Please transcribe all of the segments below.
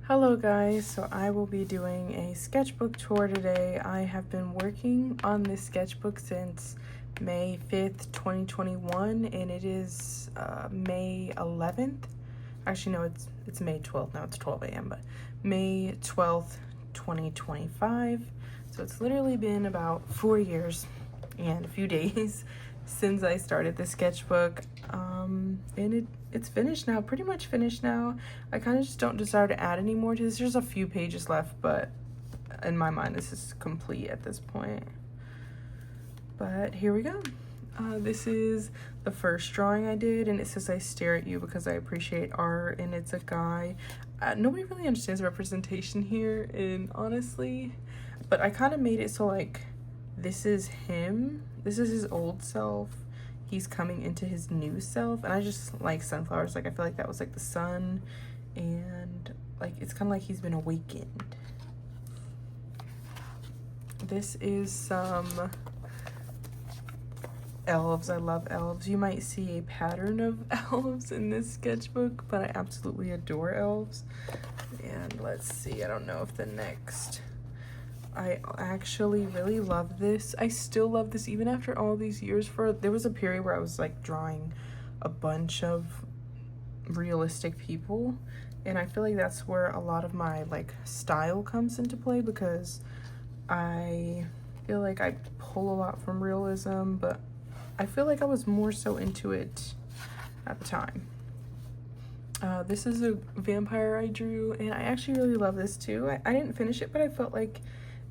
Hello guys, so I will be doing a sketchbook tour today. I have been working on this sketchbook since May 5th, 2021, and it is May 11th. Actually, no, it's May 12th. Now it's 12 a.m., but May 12th, 2025. So it's literally been about 4 years and a few days since I started the sketchbook. And it's finished now, pretty much finished now. I kind of just don't desire to add any more to this. There's a few pages left, but in my mind, this is complete at this point. But here we go. This is the first drawing I did, and it says I stare at you because I appreciate art, and it's a guy. Nobody really understands representation here, and honestly, but I kind of made it so like this is him, this is his old self, he's coming into his new self, and I just like sunflowers. Like I feel like that was like the sun, and like it's kind of like he's been awakened. This is some elves. I love elves. You might see a pattern of elves in this sketchbook, but I absolutely adore elves. And let's see, I don't know if the next, I actually really love this. I still love this even after all these years. There was a period where I was like drawing a bunch of realistic people, and I feel like that's where a lot of my like style comes into play, because I feel like I pull a lot from realism, but I feel like I was more so into it at the time. This is a vampire I drew, and I actually really love this too. I didn't finish it, but I felt like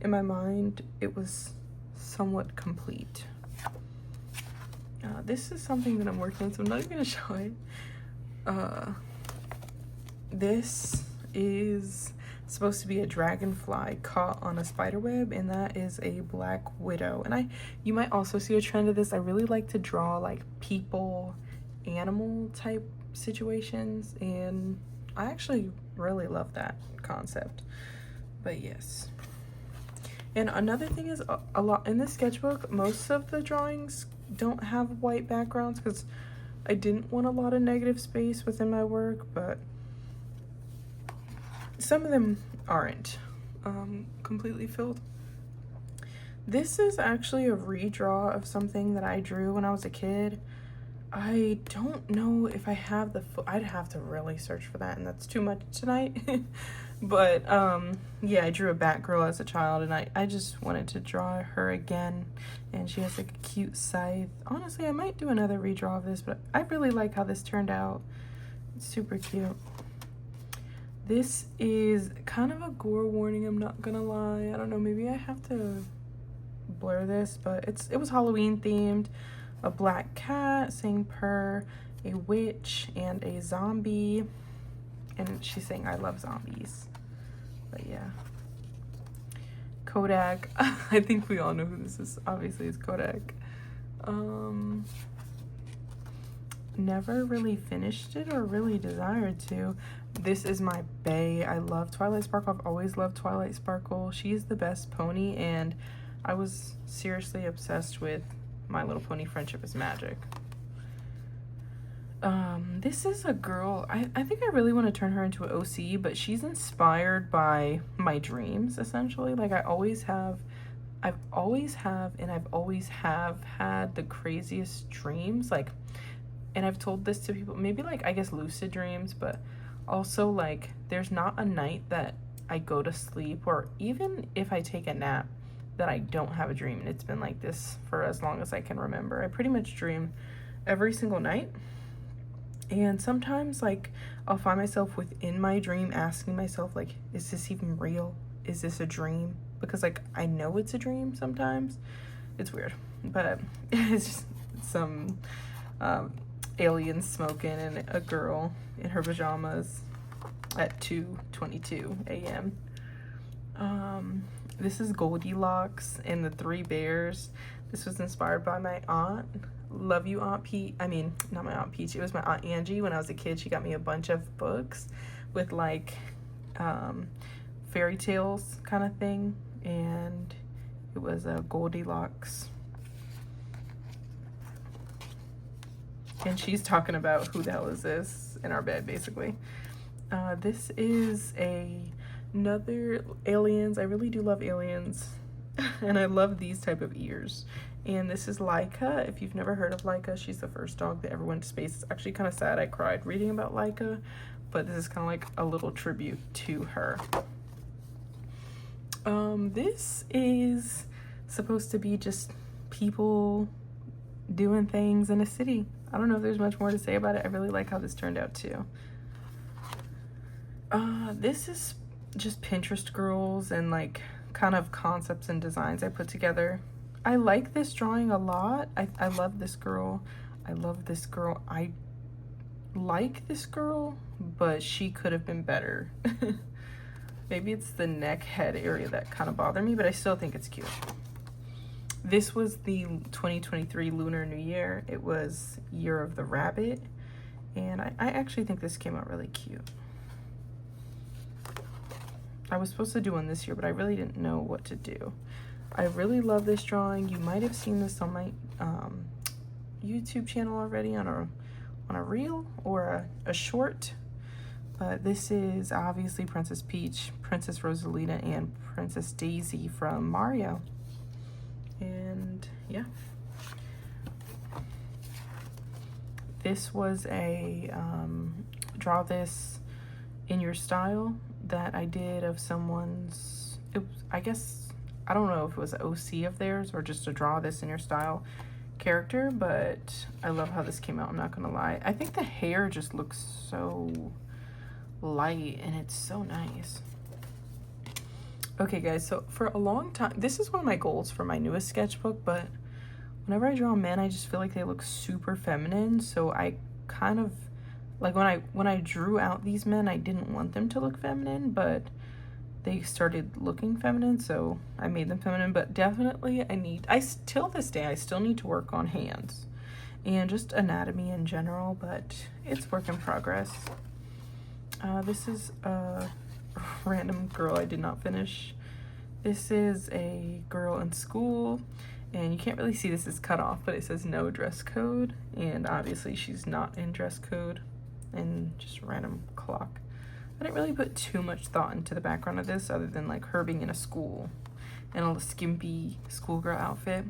in my mind it was somewhat complete. This is something that I'm working on, so I'm not even gonna show it. This is supposed to be a dragonfly caught on a spider web, and that is a black widow. And you might also see a trend of this. I really like to draw like people, animal type situations, and I actually really love that concept. But yes. And another thing is a lot in this sketchbook, most of the drawings don't have white backgrounds because I didn't want a lot of negative space within my work, but some of them aren't completely filled. This is actually a redraw of something that I drew when I was a kid. I don't know if I have I'd have to really search for that, and that's too much tonight. But yeah, I drew a Batgirl as a child, and I just wanted to draw her again, and she has like a cute scythe. Honestly, I might do another redraw of this, but I really like how this turned out. It's super cute. This is kind of a gore warning, I'm not gonna lie. I don't know, maybe I have to blur this, but it was Halloween themed. A black cat saying purr, a witch, and a zombie. And she's saying I love zombies. But yeah. Kodak. I think we all know who this is. Obviously it's Kodak. Never really finished it or really desired to. This is my bae. I love Twilight Sparkle. I've always loved Twilight Sparkle. She's the best pony, and I was seriously obsessed with My Little Pony Friendship is Magic. This is a girl, I think I really want to turn her into an OC, but she's inspired by my dreams, essentially. Like I've always have had the craziest dreams, like, and I've told this to people, maybe like I guess lucid dreams, but also like there's not a night that I go to sleep, or even if I take a nap, that I don't have a dream. And it's been like this for as long as I can remember. I pretty much dream every single night, and sometimes like I'll find myself within my dream asking myself like, is this even real? Is this a dream? Because like I know it's a dream sometimes. It's weird, but it's just some aliens smoking and a girl in her pajamas at 2:22 a.m. This is Goldilocks and the Three Bears. This was inspired by my aunt. Love you, Aunt Peach. I mean, not my Aunt Peach. It was my Aunt Angie. When I was a kid, she got me a bunch of books with like fairy tales kind of thing. And it was a Goldilocks. And she's talking about who the hell is this in our bed, basically. This is another Aliens. I really do love Aliens. And I love these type of ears. And this is Laika. If you've never heard of Laika, she's the first dog that ever went to space. It's actually kind of sad. I cried reading about Laika, but this is kind of like a little tribute to her. This is supposed to be just people doing things in a city. I don't know if there's much more to say about it. I really like how this turned out too. This is just Pinterest girls and like kind of concepts and designs I put together. I like this drawing a lot. I love this girl. I love this girl. I like this girl, but she could have been better. Maybe it's the neck head area that kind of bothered me, but I still think it's cute. This was the 2023 Lunar New Year. It was Year of the Rabbit, and I actually think this came out really cute. I was supposed to do one this year, but I really didn't know what to do. I really love this drawing. You might have seen this on my YouTube channel already on a reel or a short. But this is obviously Princess Peach, Princess Rosalina, and Princess Daisy from Mario. And yeah. This was a draw this in your style that I did of someone's, I guess, I don't know if it was an OC of theirs or just a draw this in your style character, but I love how this came out, I'm not gonna lie. I think the hair just looks so light and it's so nice. Okay guys, so for a long time, this is one of my goals for my newest sketchbook, but whenever I draw men, I just feel like they look super feminine, so I kind of, like when I drew out these men, I didn't want them to look feminine, but they started looking feminine, so I made them feminine. But definitely till this day, I still need to work on hands and just anatomy in general, but it's work in progress. This is a random girl I did not finish. This is a girl in school, and you can't really see this is cut off, but it says no dress code, and obviously she's not in dress code, and just a random clock. I didn't really put too much thought into the background of this other than like her being in a school and a skimpy schoolgirl outfit.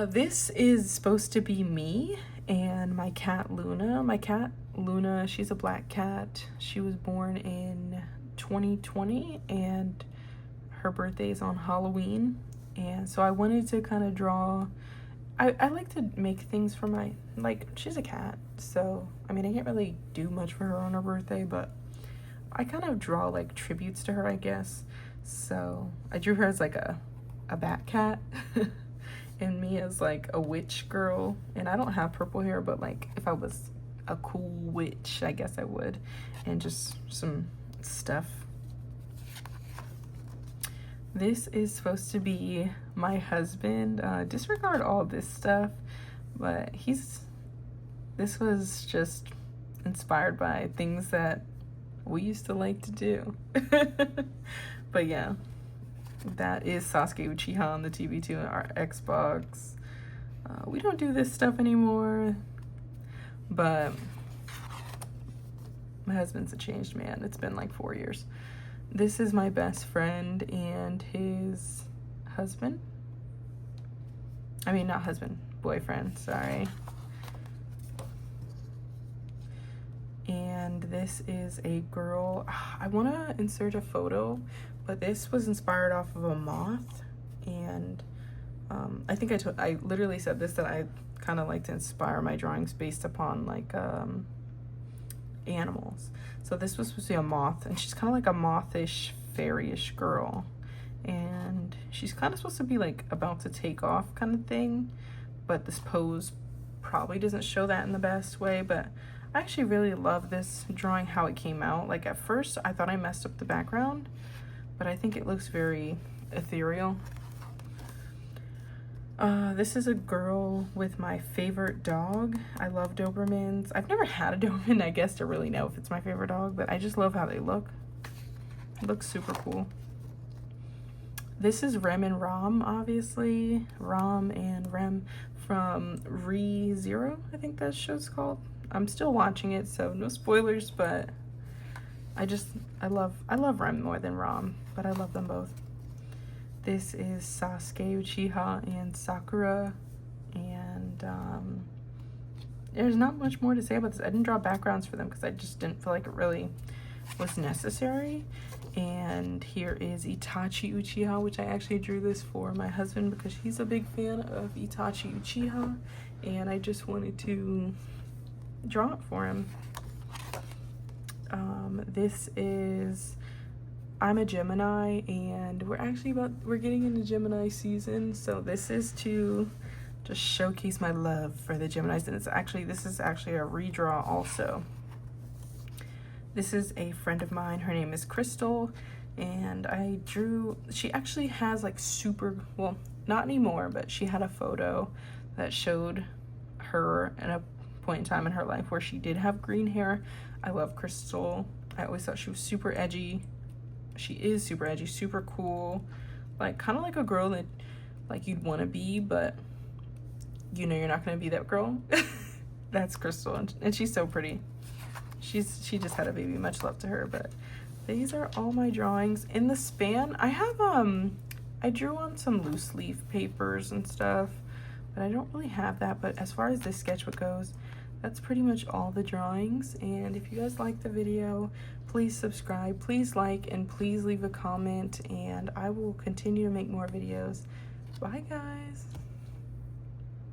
This is supposed to be me and my cat Luna. My cat Luna, she's a black cat. She was born in 2020 and her birthday is on Halloween. And so I wanted to kind of draw, I like to make things for my, like, she's a cat, so I mean I can't really do much for her on her birthday, but I kind of draw like tributes to her, I guess. So I drew her as like a bat cat and me as like a witch girl, and I don't have purple hair, but like if I was a cool witch, I guess I would, and just some stuff. This is supposed to be my husband. Disregard all this stuff, but this was just inspired by things that we used to like to do. But yeah, that is Sasuke Uchiha on the TV2 and our Xbox. We don't do this stuff anymore, but my husband's a changed man. It's been like 4 years. This is my best friend and his husband. I mean, not husband, boyfriend, sorry. And this is a girl. I want to insert a photo, but this was inspired off of a moth. And I think I literally said this, that I kind of like to inspire my drawings based upon like animals. So this was supposed to be a moth, and she's kind of like a mothish, fairy-ish girl, and she's kind of supposed to be like about to take off kind of thing, but this pose probably doesn't show that in the best way. But I actually really love this drawing, how it came out. Like at first I thought I messed up the background, but I think it looks very ethereal. This is a girl with my favorite dog. I love Dobermans. I've never had a Doberman, I guess, to really know if it's my favorite dog, but I just love how they look. It looks super cool. This is Rem and Rom, obviously. Rom and Rem from ReZero, I think that show's called. I'm still watching it, so no spoilers, but I love Rem more than Rom, but I love them both. This is Sasuke Uchiha and Sakura, and there's not much more to say about this. I didn't draw backgrounds for them because I just didn't feel like it really was necessary. And here is Itachi Uchiha, which I actually drew this for my husband because he's a big fan of Itachi Uchiha, and I just wanted to draw it for him. This is, I'm a Gemini, and we're getting into Gemini season, so this is to just showcase my love for the Geminis, and this is actually a redraw also. This is a friend of mine. Her name is Crystal, and she actually has like well, not anymore, but she had a photo that showed her at a point in time in her life where she did have green hair. I love Crystal. I always thought she was super edgy. She is super edgy, super cool, like kind of like a girl that like you'd want to be, but you know you're not going to be that girl. That's Crystal, and she's so pretty. She just had a baby, much love to her. But these are all my drawings. In the span, I have I drew on some loose leaf papers and stuff, but I don't really have that. But as far as this sketchbook goes, that's pretty much all the drawings. And if you guys like the video, please subscribe, please like, and please leave a comment, and I will continue to make more videos. Bye guys.